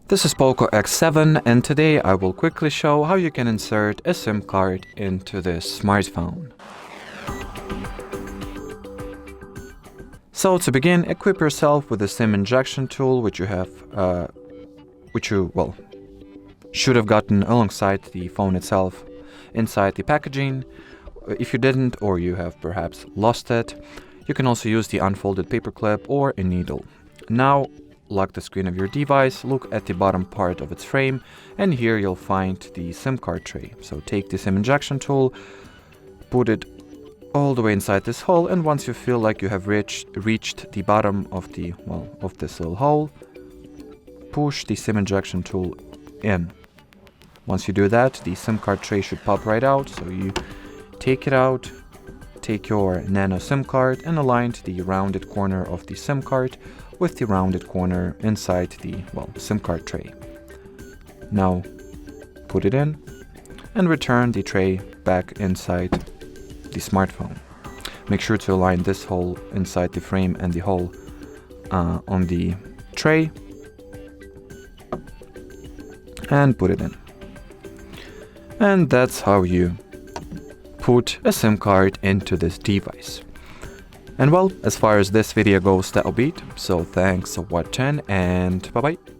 This is POCO X7 and today I will quickly show how you can insert a SIM card into this smartphone. So to begin, equip yourself with the SIM injection tool which you should have gotten alongside the phone itself inside the packaging. If you didn't, or you have perhaps lost it, you can also use the unfolded paperclip or a needle. Now lock the screen of your device, look at the bottom part of its frame, and here you'll find the SIM card tray. So take the SIM injection tool, put it all the way inside this hole, and once you feel like you have reached the bottom of this little hole, push the SIM injection tool in. Once you do that, the SIM card tray should pop right out, so you take it out, take your nano SIM card and align the rounded corner of the SIM card with the rounded corner inside the, SIM card tray. Now put it in and return the tray back inside the smartphone. Make sure to align this hole inside the frame and the hole on the tray and put it in. And that's how you put a SIM card into this device. And as far as this video goes, that'll be it. So thanks for watching and bye bye.